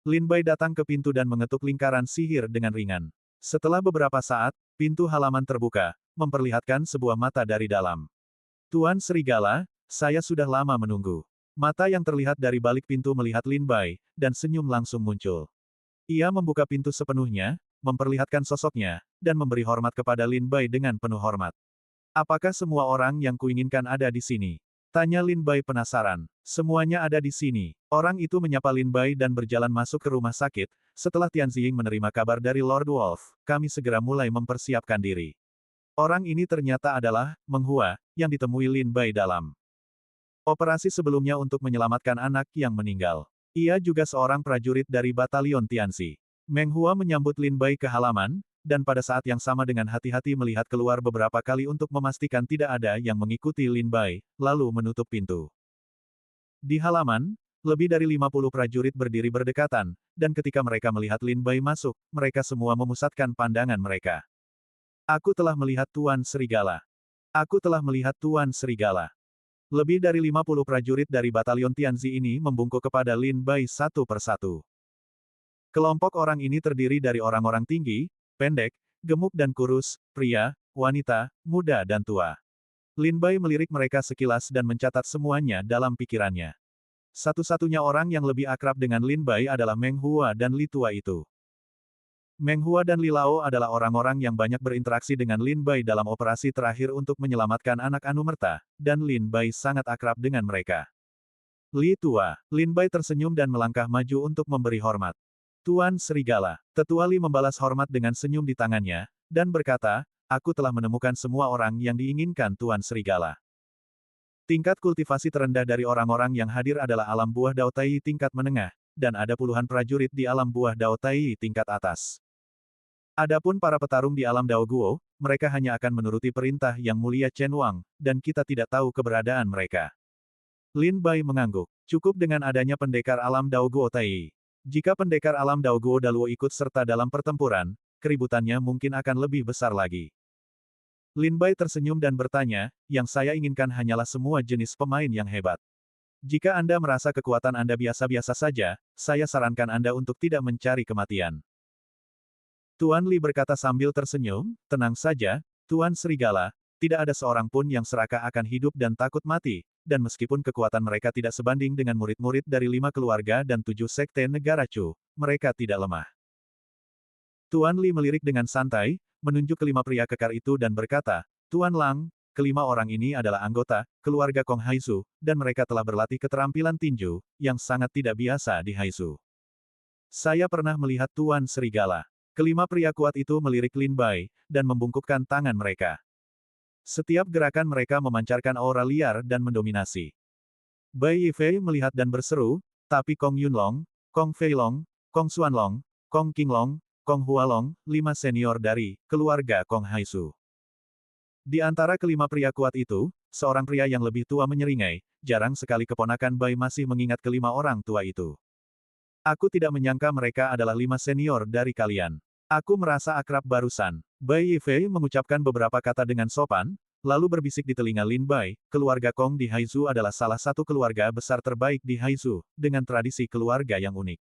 Lin Bai datang ke pintu dan mengetuk lingkaran sihir dengan ringan. Setelah beberapa saat, pintu halaman terbuka, memperlihatkan sebuah mata dari dalam. Tuan Serigala, saya sudah lama menunggu. Mata yang terlihat dari balik pintu melihat Lin Bai, dan senyum langsung muncul. Ia membuka pintu sepenuhnya, memperlihatkan sosoknya, dan memberi hormat kepada Lin Bai dengan penuh hormat. Apakah semua orang yang kuinginkan ada di sini? Tanya Lin Bai penasaran. Semuanya ada di sini. Orang itu menyapa Lin Bai dan berjalan masuk ke rumah sakit. Setelah Tian Ziying menerima kabar dari Lord Wolf, kami segera mulai mempersiapkan diri. Orang ini ternyata adalah Meng Hua, yang ditemui Lin Bai dalam operasi sebelumnya untuk menyelamatkan anak yang meninggal. Ia juga seorang prajurit dari Batalion Tianzi. Meng Hua menyambut Lin Bai ke halaman, dan pada saat yang sama dengan hati-hati melihat keluar beberapa kali untuk memastikan tidak ada yang mengikuti Lin Bai, lalu menutup pintu. Di halaman, lebih dari 50 prajurit berdiri berdekatan, dan ketika mereka melihat Lin Bai masuk, mereka semua memusatkan pandangan mereka. Aku telah melihat Tuan Serigala. Aku telah melihat Tuan Serigala. Lebih dari 50 prajurit dari Batalion Tianzi ini membungkuk kepada Lin Bai satu persatu. Kelompok orang ini terdiri dari orang-orang tinggi, pendek, gemuk dan kurus, pria, wanita, muda dan tua. Lin Bai melirik mereka sekilas dan mencatat semuanya dalam pikirannya. Satu-satunya orang yang lebih akrab dengan Lin Bai adalah Meng Hua dan Li Tua itu. Meng Hua dan Li Lao adalah orang-orang yang banyak berinteraksi dengan Lin Bai dalam operasi terakhir untuk menyelamatkan anak Anumerta, dan Lin Bai sangat akrab dengan mereka. Li Tua, Lin Bai tersenyum dan melangkah maju untuk memberi hormat. Tuan Serigala, Tetua Li membalas hormat dengan senyum di tangannya, dan berkata, aku telah menemukan semua orang yang diinginkan Tuan Serigala. Tingkat kultivasi terendah dari orang-orang yang hadir adalah alam buah Dao Tai tingkat menengah, dan ada puluhan prajurit di alam buah Dao Tai tingkat atas. Adapun para petarung di alam Dao Guo, mereka hanya akan menuruti perintah Yang Mulia Chen Wang, dan kita tidak tahu keberadaan mereka. Lin Bai mengangguk. Cukup dengan adanya pendekar alam Dao Guo Tai. Jika pendekar alam Dao Guo Daluo ikut serta dalam pertempuran, keributannya mungkin akan lebih besar lagi. Lin Bai tersenyum dan bertanya, yang saya inginkan hanyalah semua jenis pemain yang hebat. Jika Anda merasa kekuatan Anda biasa-biasa saja, saya sarankan Anda untuk tidak mencari kematian. Tuan Li berkata sambil tersenyum, tenang saja, Tuan Serigala, tidak ada seorang pun yang serakah akan hidup dan takut mati, dan meskipun kekuatan mereka tidak sebanding dengan murid-murid dari 5 keluarga dan 7 sekte negara Chu, mereka tidak lemah. Tuan Li melirik dengan santai, menunjuk kelima pria kekar itu dan berkata, Tuan Lang, kelima orang ini adalah anggota keluarga Kong Haizu, dan mereka telah berlatih keterampilan tinju, yang sangat tidak biasa di Haizu. Saya pernah melihat Tuan Serigala. Kelima pria kuat itu melirik Lin Bai, dan membungkukkan tangan mereka. Setiap gerakan mereka memancarkan aura liar dan mendominasi. Bai Yifei melihat dan berseru, tapi Kong Yunlong, Kong Fei Long, Kong Xuanlong, Kong Qinglong, Kong Hualong, 5 senior dari keluarga Kong Haizu. Di antara kelima pria kuat itu, seorang pria yang lebih tua menyeringai, jarang sekali keponakan Bai masih mengingat kelima orang tua itu. Aku tidak menyangka mereka adalah 5 senior dari kalian. Aku merasa akrab barusan. Bai Yifei mengucapkan beberapa kata dengan sopan, lalu berbisik di telinga Lin Bai, keluarga Kong di Haizu adalah salah satu keluarga besar terbaik di Haizu, dengan tradisi keluarga yang unik.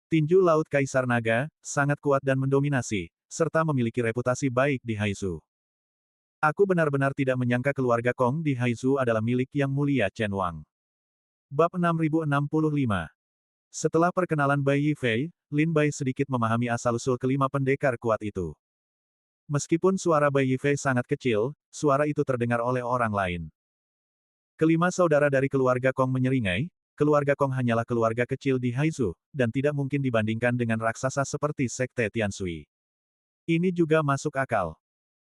Tinju Laut Kaisar Naga, sangat kuat dan mendominasi, serta memiliki reputasi baik di Haizu. Aku benar-benar tidak menyangka keluarga Kong di Haizu adalah milik Yang Mulia Chen Wang. Bab 6065. Setelah perkenalan Bai Yifei, Lin Bai sedikit memahami asal-usul kelima pendekar kuat itu. Meskipun suara Bai Yifei sangat kecil, suara itu terdengar oleh orang lain. Kelima saudara dari keluarga Kong menyeringai, keluarga Kong hanyalah keluarga kecil di Haizu, dan tidak mungkin dibandingkan dengan raksasa seperti Sekte Tianshui. Ini juga masuk akal.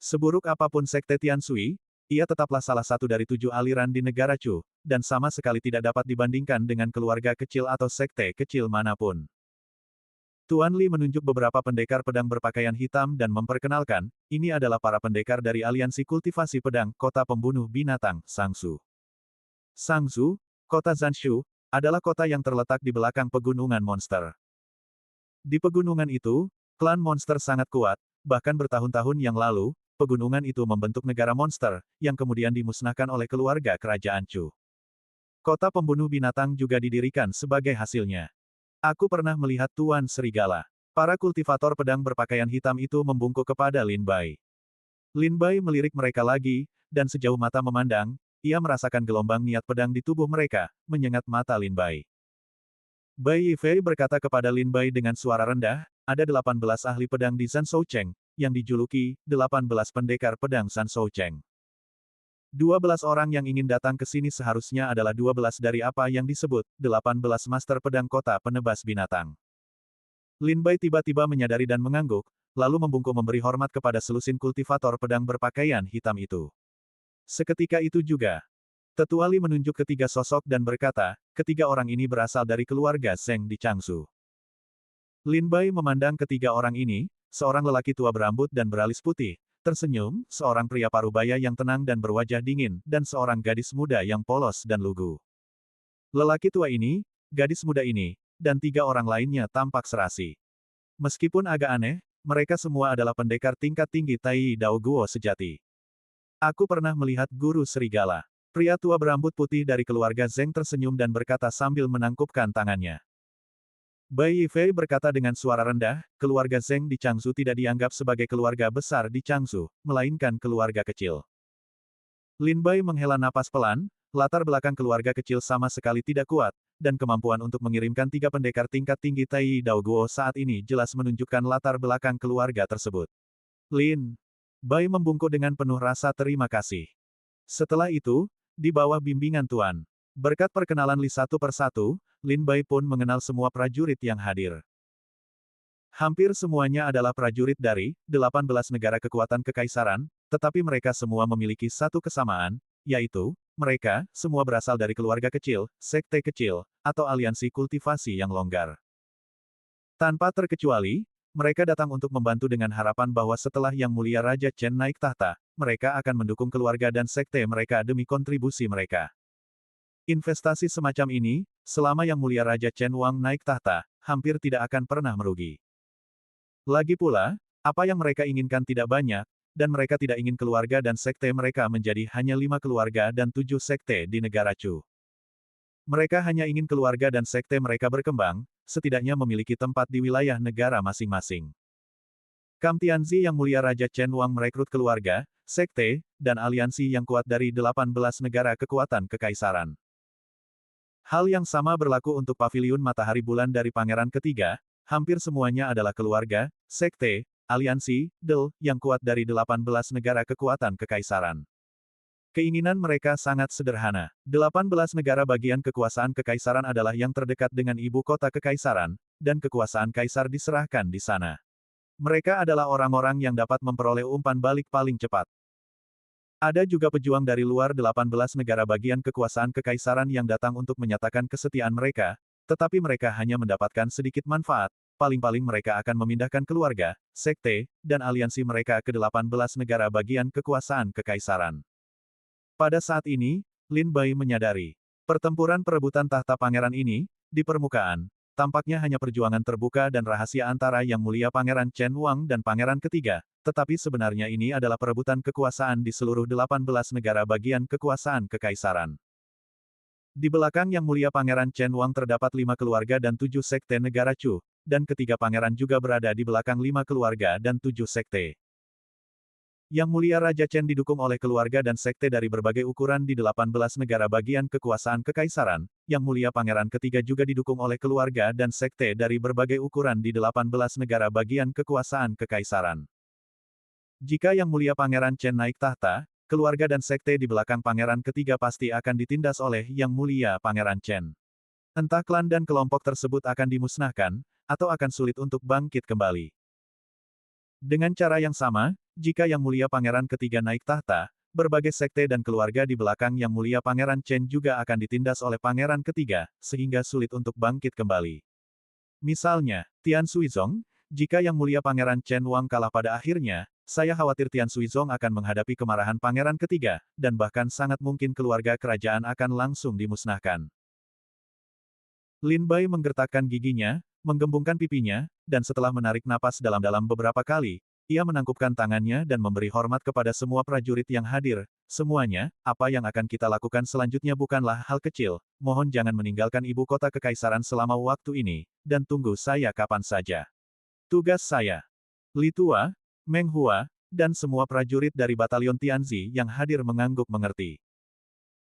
Seburuk apapun Sekte Tianshui, ia tetaplah salah satu dari 7 aliran di negara Chu, dan sama sekali tidak dapat dibandingkan dengan keluarga kecil atau sekte kecil manapun. Tuan Li menunjuk beberapa pendekar pedang berpakaian hitam dan memperkenalkan, ini adalah para pendekar dari Aliansi Kultivasi Pedang Kota Pembunuh Binatang, Sangsu. Sangsu, kota Zanshu, adalah kota yang terletak di belakang pegunungan monster. Di pegunungan itu, klan monster sangat kuat, bahkan bertahun-tahun yang lalu, pegunungan itu membentuk negara monster, yang kemudian dimusnahkan oleh keluarga kerajaan Chu. Kota Pembunuh Binatang juga didirikan sebagai hasilnya. Aku pernah melihat Tuan Serigala. Para kultivator pedang berpakaian hitam itu membungkuk kepada Lin Bai. Lin Bai melirik mereka lagi, dan sejauh mata memandang, ia merasakan gelombang niat pedang di tubuh mereka, menyengat mata Lin Bai. Bai Yifei berkata kepada Lin Bai dengan suara rendah, ada 18 ahli pedang di Zhan Shoucheng, yang dijuluki 18 pendekar pedang Zhan Shoucheng. 12 orang yang ingin datang ke sini seharusnya adalah 12 dari apa yang disebut 18 Master Pedang Kota Penebas Binatang. Lin Bai tiba-tiba menyadari dan mengangguk, lalu membungkuk memberi hormat kepada selusin kultivator pedang berpakaian hitam itu. Seketika itu juga, Tetua Li menunjuk ketiga sosok dan berkata, ketiga orang ini berasal dari keluarga Zheng di Changsu. Lin Bai memandang ketiga orang ini, seorang lelaki tua berambut dan beralis putih, tersenyum, seorang pria parubaya yang tenang dan berwajah dingin, dan seorang gadis muda yang polos dan lugu. Lelaki tua ini, gadis muda ini, dan tiga orang lainnya tampak serasi. Meskipun agak aneh, mereka semua adalah pendekar tingkat tinggi Tai Dao Guo sejati. Aku pernah melihat guru serigala. Pria tua berambut putih dari keluarga Zheng tersenyum dan berkata sambil menangkupkan tangannya. Bai Yifei berkata dengan suara rendah, keluarga Zheng di Changsu tidak dianggap sebagai keluarga besar di Changsu, melainkan keluarga kecil. Lin Bai menghela napas pelan, latar belakang keluarga kecil sama sekali tidak kuat, dan kemampuan untuk mengirimkan tiga pendekar tingkat tinggi Tai Dao Guo saat ini jelas menunjukkan latar belakang keluarga tersebut. Lin Bai membungkuk dengan penuh rasa terima kasih. Setelah itu, di bawah bimbingan Tuan, berkat perkenalan Li satu persatu, Lin Bai pun mengenal semua prajurit yang hadir. Hampir semuanya adalah prajurit dari 18 negara kekuatan kekaisaran, tetapi mereka semua memiliki satu kesamaan, yaitu, mereka semua berasal dari keluarga kecil, sekte kecil, atau aliansi kultivasi yang longgar. Tanpa terkecuali, mereka datang untuk membantu dengan harapan bahwa setelah Yang Mulia Raja Chen naik tahta, mereka akan mendukung keluarga dan sekte mereka demi kontribusi mereka. Investasi semacam ini, selama Yang Mulia Raja Chen Wang naik tahta, hampir tidak akan pernah merugi. Lagi pula, apa yang mereka inginkan tidak banyak, dan mereka tidak ingin keluarga dan sekte mereka menjadi hanya 5 keluarga dan 7 sekte di negara Chu. Mereka hanya ingin keluarga dan sekte mereka berkembang, setidaknya memiliki tempat di wilayah negara masing-masing. Kam Tianzi Yang Mulia Raja Chen Wang merekrut keluarga, sekte, dan aliansi yang kuat dari 18 negara kekuatan kekaisaran. Hal yang sama berlaku untuk paviliun matahari bulan dari pangeran ketiga, hampir semuanya adalah keluarga, sekte, aliansi, yang kuat dari 18 negara kekuatan kekaisaran. Keinginan mereka sangat sederhana. 18 negara bagian kekuasaan kekaisaran adalah yang terdekat dengan ibu kota kekaisaran, dan kekuasaan kaisar diserahkan di sana. Mereka adalah orang-orang yang dapat memperoleh umpan balik paling cepat. Ada juga pejuang dari luar 18 negara bagian kekuasaan kekaisaran yang datang untuk menyatakan kesetiaan mereka, tetapi mereka hanya mendapatkan sedikit manfaat, paling-paling mereka akan memindahkan keluarga, sekte, dan aliansi mereka ke 18 negara bagian kekuasaan kekaisaran. Pada saat ini, Lin Bai menyadari, pertempuran perebutan tahta pangeran ini, di permukaan, tampaknya hanya perjuangan terbuka dan rahasia antara Yang Mulia Pangeran Chen Wang dan Pangeran Ketiga, tetapi sebenarnya ini adalah perebutan kekuasaan di seluruh 18 negara bagian kekuasaan kekaisaran. Di belakang Yang Mulia Pangeran Chen Wang terdapat 5 keluarga dan 7 sekte negara Chu, dan ketiga pangeran juga berada di belakang 5 keluarga dan 7 sekte. Yang Mulia Raja Chen didukung oleh keluarga dan sekte dari berbagai ukuran di 18 negara bagian kekuasaan kekaisaran, Yang Mulia Pangeran Ketiga juga didukung oleh keluarga dan sekte dari berbagai ukuran di 18 negara bagian kekuasaan kekaisaran. Jika Yang Mulia Pangeran Chen naik tahta, keluarga dan sekte di belakang Pangeran Ketiga pasti akan ditindas oleh Yang Mulia Pangeran Chen. Entah klan dan kelompok tersebut akan dimusnahkan, atau akan sulit untuk bangkit kembali. Dengan cara yang sama, jika Yang Mulia Pangeran Ketiga naik tahta, berbagai sekte dan keluarga di belakang Yang Mulia Pangeran Chen juga akan ditindas oleh Pangeran Ketiga, sehingga sulit untuk bangkit kembali. Misalnya, Tian Suizong, jika Yang Mulia Pangeran Chen Wang kalah pada akhirnya, saya khawatir Tian Suizong akan menghadapi kemarahan Pangeran Ketiga, dan bahkan sangat mungkin keluarga kerajaan akan langsung dimusnahkan. Lin Bai menggertakkan giginya, menggembungkan pipinya, dan setelah menarik napas dalam-dalam beberapa kali, ia menangkupkan tangannya dan memberi hormat kepada semua prajurit yang hadir. Semuanya, apa yang akan kita lakukan selanjutnya bukanlah hal kecil, mohon jangan meninggalkan ibu kota kekaisaran selama waktu ini, dan tunggu saya kapan saja. Tugas saya. Li Tua, Meng Hua, dan semua prajurit dari Batalion Tianzi yang hadir mengangguk mengerti.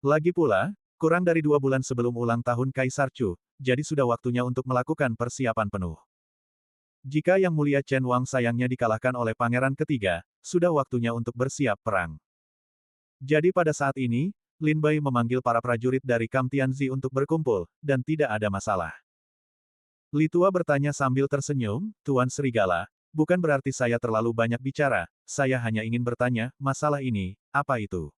Lagi pula, kurang dari 2 bulan sebelum ulang tahun Kaisar Chu, jadi sudah waktunya untuk melakukan persiapan penuh. Jika Yang Mulia Chen Wang sayangnya dikalahkan oleh Pangeran Ketiga, sudah waktunya untuk bersiap perang. Jadi pada saat ini, Lin Bai memanggil para prajurit dari Kam Tianzi untuk berkumpul, dan tidak ada masalah. Li Tua bertanya sambil tersenyum, Tuan Serigala, bukan berarti saya terlalu banyak bicara, saya hanya ingin bertanya, masalah ini, apa itu?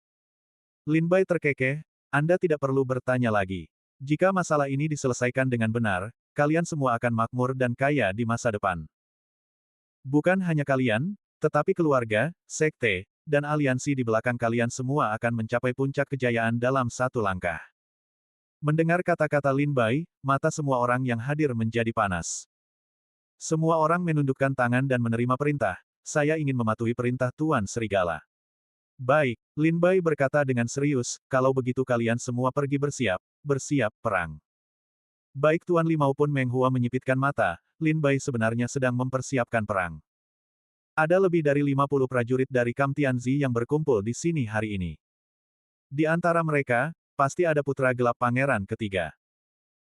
Lin Bai terkekeh, Anda tidak perlu bertanya lagi. Jika masalah ini diselesaikan dengan benar, kalian semua akan makmur dan kaya di masa depan. Bukan hanya kalian, tetapi keluarga, sekte, dan aliansi di belakang kalian semua akan mencapai puncak kejayaan dalam satu langkah. Mendengar kata-kata Lin Bai, mata semua orang yang hadir menjadi panas. Semua orang menundukkan tangan dan menerima perintah. Saya ingin mematuhi perintah Tuan Serigala. Baik, Lin Bai berkata dengan serius, kalau begitu kalian semua pergi bersiap perang. Baik Tuan Li maupun Meng Hua menyipitkan mata, Lin Bai sebenarnya sedang mempersiapkan perang. Ada lebih dari 50 prajurit dari Kam Tianzi yang berkumpul di sini hari ini. Di antara mereka, pasti ada putra gelap pangeran ketiga.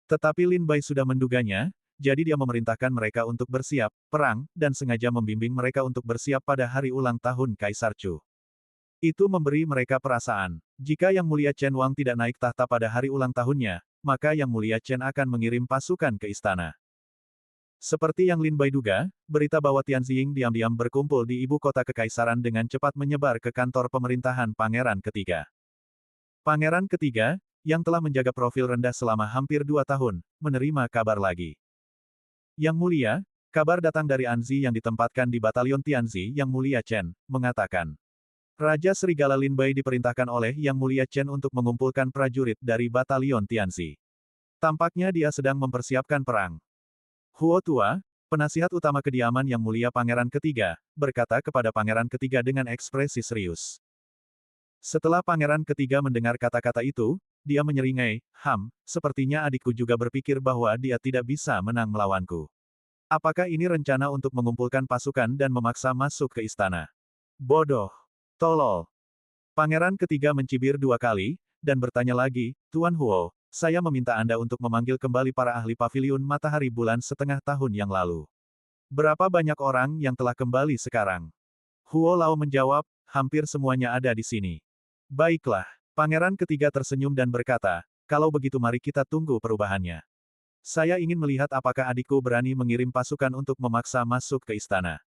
Tetapi Lin Bai sudah menduganya, jadi dia memerintahkan mereka untuk bersiap perang, dan sengaja membimbing mereka untuk bersiap pada hari ulang tahun Kaisar Chu. Itu memberi mereka perasaan, jika Yang Mulia Chen Wang tidak naik tahta pada hari ulang tahunnya, maka Yang Mulia Chen akan mengirim pasukan ke istana. Seperti yang Lin Bai duga, berita bahwa Tianziying diam-diam berkumpul di ibu kota kekaisaran dengan cepat menyebar ke kantor pemerintahan Pangeran Ketiga. Pangeran Ketiga, yang telah menjaga profil rendah selama hampir 2 tahun, menerima kabar lagi. Yang Mulia, kabar datang dari Anzi yang ditempatkan di Batalion Tianzi Yang Mulia Chen, mengatakan. Raja Serigala Lin Bai diperintahkan oleh Yang Mulia Chen untuk mengumpulkan prajurit dari Batalion Tianzi. Tampaknya dia sedang mempersiapkan perang. Huo Tua, penasihat utama kediaman Yang Mulia Pangeran Ketiga, berkata kepada Pangeran Ketiga dengan ekspresi serius. Setelah Pangeran Ketiga mendengar kata-kata itu, dia menyeringai, sepertinya adikku juga berpikir bahwa dia tidak bisa menang melawanku. Apakah ini rencana untuk mengumpulkan pasukan dan memaksa masuk ke istana? Bodoh. Tolol. Pangeran Ketiga mencibir 2 kali, dan bertanya lagi, Tuan Huo, saya meminta Anda untuk memanggil kembali para ahli paviliun matahari bulan setengah tahun yang lalu. Berapa banyak orang yang telah kembali sekarang? Huo Lao menjawab, hampir semuanya ada di sini. Baiklah. Pangeran Ketiga tersenyum dan berkata, kalau begitu mari kita tunggu perubahannya. Saya ingin melihat apakah adikku berani mengirim pasukan untuk memaksa masuk ke istana.